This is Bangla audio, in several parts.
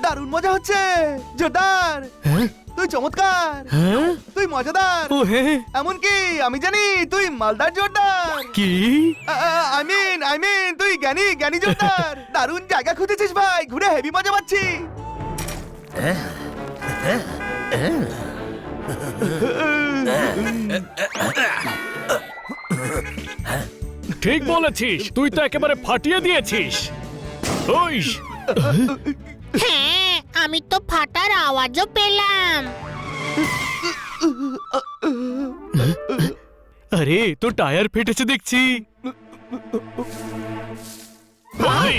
দারুণ মজা হচ্ছে, জোরদার। তুই চমৎকার, তুই মজাদার, এমনকি আমি জানি তুই মালদার জোরদার। কি? আই মিন তুই জ্ঞানী জ্ঞানী জোরদার। দারুণ জায়গা খুঁজেছিস ভাই, ঘুরে হেভি মজা পাচ্ছি। ঠিক বলেছিস, তুই তো একেবারে ফাটিয়ে দিয়েছিস। ওই হ্যাঁ, আমি তো ফাটার আওয়াজও পেলাম। আরে তো টায়ার ফেটেছে দেখছি। ওই!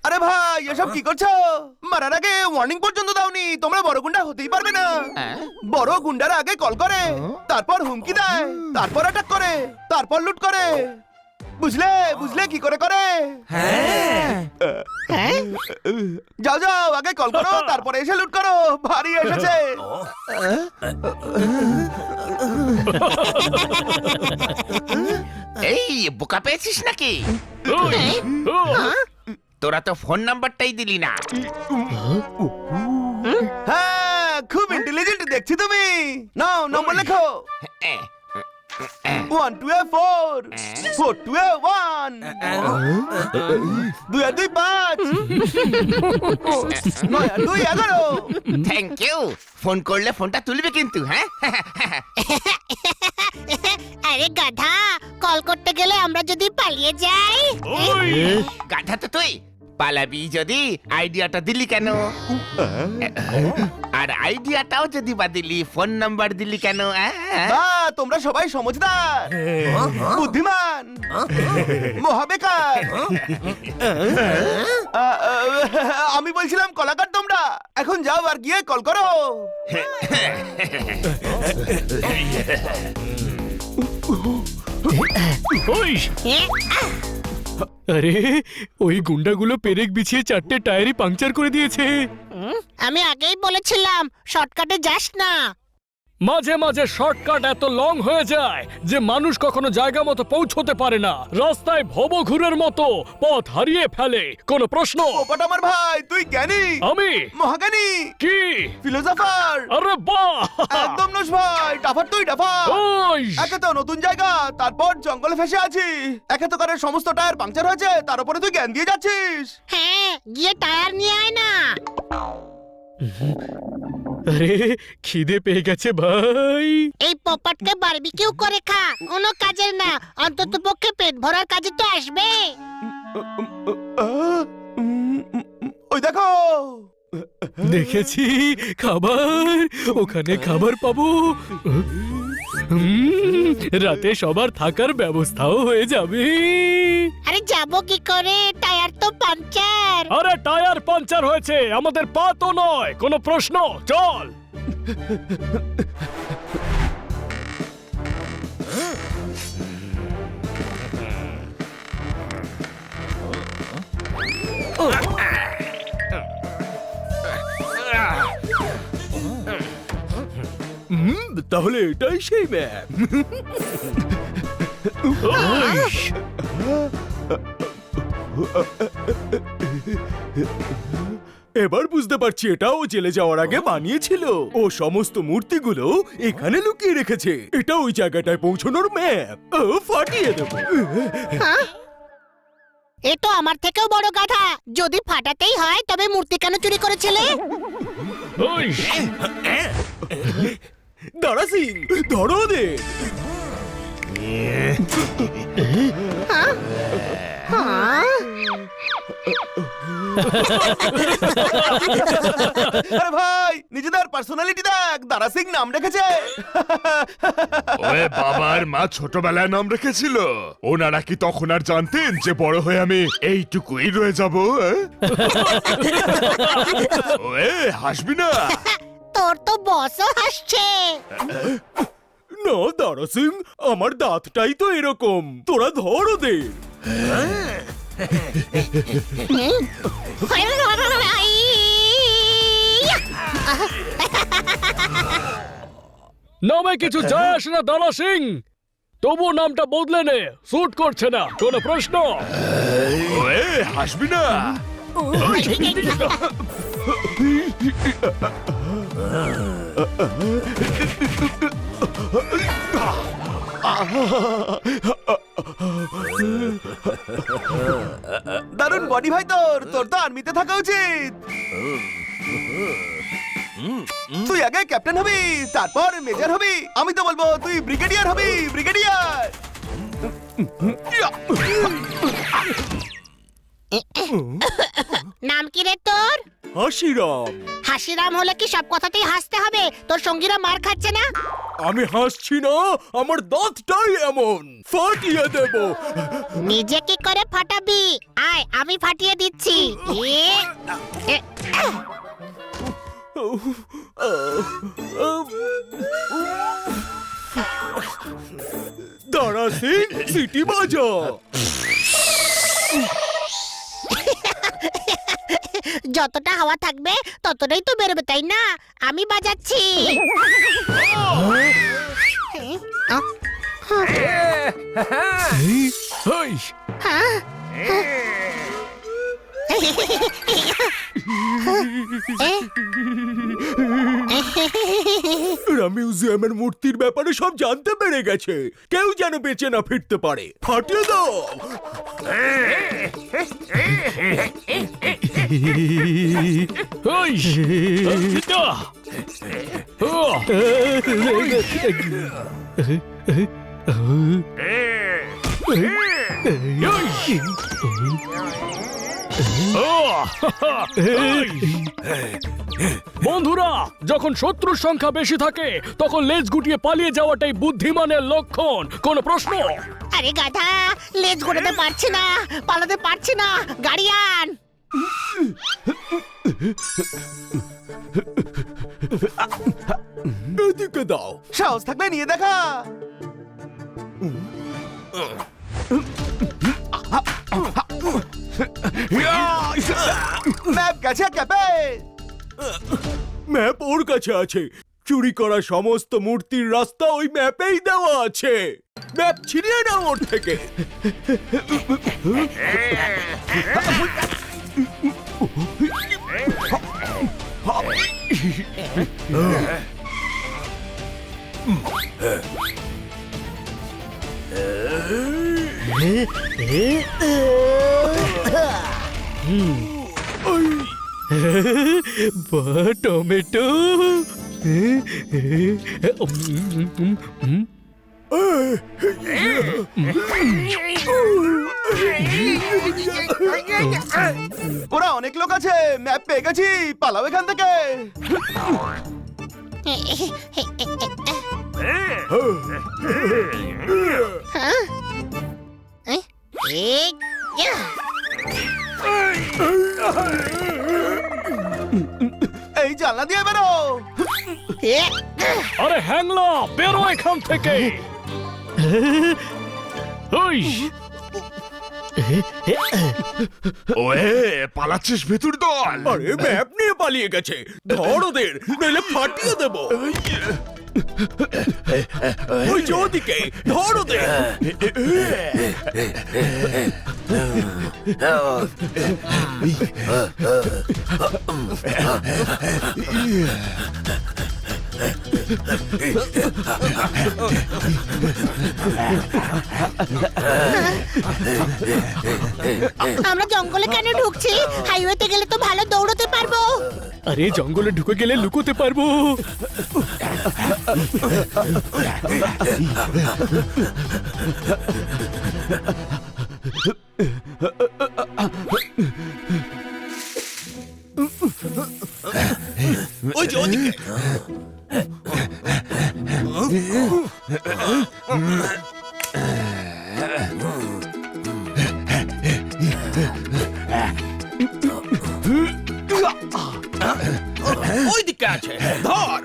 আরে ভাই এসব কি করছো? মারার আগে ওয়ার্নিং পর্যন্ত দাওনি। তোমরা বড় গুন্ডা হতেই পারবে না। বড় গুন্ডারা আগে কল করে, তারপর হুমকি দেয়, তারপর অ্যাটাক করে, তারপর লুট করে। বুঝলে বুঝলে কি করে করে? যাও যাও, আগে কল করো, তারপরে এসে লুট করো। ভারী এসেছে। এই বোকা পেয়েছিস নাকি? ওই! ও! তোরা তো ফোন নাম্বারটাই দিলি না। হ্যাঁ, খুব ইন্টেলিজেন্ট দেখছি তুমি। নাও নম্বর লেখো। 1 2 4 4 2 1 2 2 5 9 2 11। Thank you. ফোন করলে ফোনটা তুলবে কিন্তু, হ্যাঁ? আরে গাধা, কল করতে গেলে আমরা যদি পালিয়ে যাই? ওই! গাধা তো তুই, পালাবি যদি আইডিয়াটা দিলি কেন? আর আইডিয়াটাও যদি বা দিলি, ফোন নাম্বার দিলি কেন? তোমরা সবাই সমঝদার, বুদ্ধিমান, মহাবেকার। আমি বলছিলাম কলাকার তোমরা। এখন যাও আর গিয়ে কল করো। ওই! আরে ওই গুন্ডাগুলো পেরেক বিছিয়ে 4টে টায়ারই পাংচার করে দিয়েছে। আমি আগেই বলেছিলাম শর্টকাটে যাস না। মাঝে মাঝে শর্টকাট এত লং হয়ে যায় যে মানুষ কখনো জায়গা মতো পৌঁছতে পারে না। রাস্তায় ভবঘুরের মতো পথ হারিয়ে ফেলে। কোনো প্রশ্ন? ওপাট আমার ভাই, তুই জ্ঞানী, আমি মহাজ্ঞানী, কি? ফিলোসোফার। আরে বাহ! একদম নোস ভাই, টাফার তুই টাফার। ওই! একে তো নতুন জায়গা, তারপর জঙ্গলে ফেসে আছি। একে তো কারের সমস্ত টায়ার পাংচার হয়েছে, তার উপরে তুই জ্ঞান দিয়ে যাচ্ছিস। হ্যাঁ, গিয়ে টায়ার নিয়ে আয় না। আরে খিদে পেয়ে গেছে ভাই। এই পপাটকে বারবিকিউ করে খা, কোনো কাজের না। অন্তত পক্ষে পেট ভরার কাজে তো আসবে। ওই দেখো। দেখেছি খাবার, ওখানে খাবার পাবো। রাতে সবার থাকার ব্যবস্থাও হয়ে যাবে। আরে যাবো কি করে? টায়ার তো পাংচার। আরে টায়ার পাঞ্চার হয়েছে, আমাদের পা তো নয়। কোনো প্রশ্ন? চল। তাহলে এটাই সেই ম্যাপ। এবার বুঝতে পারছি এটাও জেলে যাওয়ার আগে বানিয়েছিল। ও সমস্ত মূর্তিগুলো এখানে লুকিয়ে রেখেছে। এটা ওই জায়গাটায় পৌঁছানোর ম্যাপ। ফাটিয়ে দেবো। এ তো আমার থেকেও বড় গাধা। যদি ফাটাতেই হয় তবে মূর্তি কেন চুরি করেছিলে? ওই! দাঁড়া সিং, ধরো দে। আরে ভাই, নিজেদের পার্সোনালিটি দেখ। দারা সিং নাম রেখেছে। ওরে বাবার মা ছোটবেলায় নাম রেখেছিল। ওনারা কি তখন আর জানতেন যে বড় হয়ে আমি এইটুকুই রয়ে যাব? ওয়ে হাসবি না। তোর তো বসও হাসছে। না দাঁড়া সিং, আমার দাঁতটাই তো এরকম। তোরা ধর ওদের। নামে কিছু যায় আসে না দারা সিং, তবু নামটা বদলে নে, স্যুট করছে না। কোনো প্রশ্ন? ওয়ে হাসবি না। দারুণ বডি ভাই, তোর তোর তো আর্মিতে থাকা উচিত। তুই আগে ক্যাপ্টেন হবি, তারপর মেজর হবি। আমি তো বলবো তুই ব্রিগেডিয়ার হবি, ব্রিগেডিয়ার। নাম কি রে তোর? হাসিরাম। হাসিরাম হলে কি সব কথাতেই হাসতে হবে? তোর সঙ্গীরা মার খাচ্ছে না? আমি হাসছি না, আমার দাঁতটাই এমন, ফাটিয়ে দেব। নিজে কি করে ফাটাবি? আয় আমি ফাটিয়ে দিচ্ছি। এ, দারা সিং, সিটি বাজা। যতটা হাওয়া থাকবে ততটাই তো বেরোবে, তাই না? আমি বাজাচ্ছি। হেই, এরা মিউজিয়ামের মূর্তির ব্যাপারে সব জানতে পেরে গেছে। কেউ যেন বেঁচে না ফিরতে পারে। ফাটিয়ে দাও। হেই, এটা। বন্ধুরা, যখন শত্রুর সংখ্যা বেশি থাকে তখন লেজ গুটিয়ে পালিয়ে যাওয়াটাই বুদ্ধিমানের লক্ষণ। কোনো প্রশ্ন? আরে গাধা, লেজ গোটাতে পারছি না, পালাতে পারছি না, গাড়ি আন। এদিকে দাও। সাহস থাকলে নিয়ে দেখা। ম্যাপ গেছে ক্যাপে। ম্যাপ ওর কাছে আছে। চুরি করা সমস্ত মূর্তির রাস্তা ওই ম্যাপেই দেওয়া আছে। ম্যাপ ছিনিয়ে নাও ওর থেকে। বা টমেটো। ওরা অনেক লোক আছে, ম্যাপ পেয়ে গেছি, পালাও এখান থেকে। এই জানলা দিয়ে বেরো। আরে হ্যাংলা, বেরো এখান থেকে। ওই, ওয়ে পালাচ্ছিস ভেতর দল। আরে ম্যাপ নিয়ে পালিয়ে গেছে। ধর ওদের, নইলে ফাটিয়ে দেব। ওই যে ওদিকে, ধর ওদের। আমরা জঙ্গলে কেন ঢুকছি? হাইওয়েতে গেলে তো ভালো দৌড়তে পারবো। আরে জঙ্গলে ঢুকে গেলে লুকোতে পারবো। ওই যে ওদিকে। ওই দিকে আছে, ধর।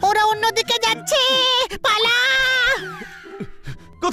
ওরা অন্যদিকে যাচ্ছে।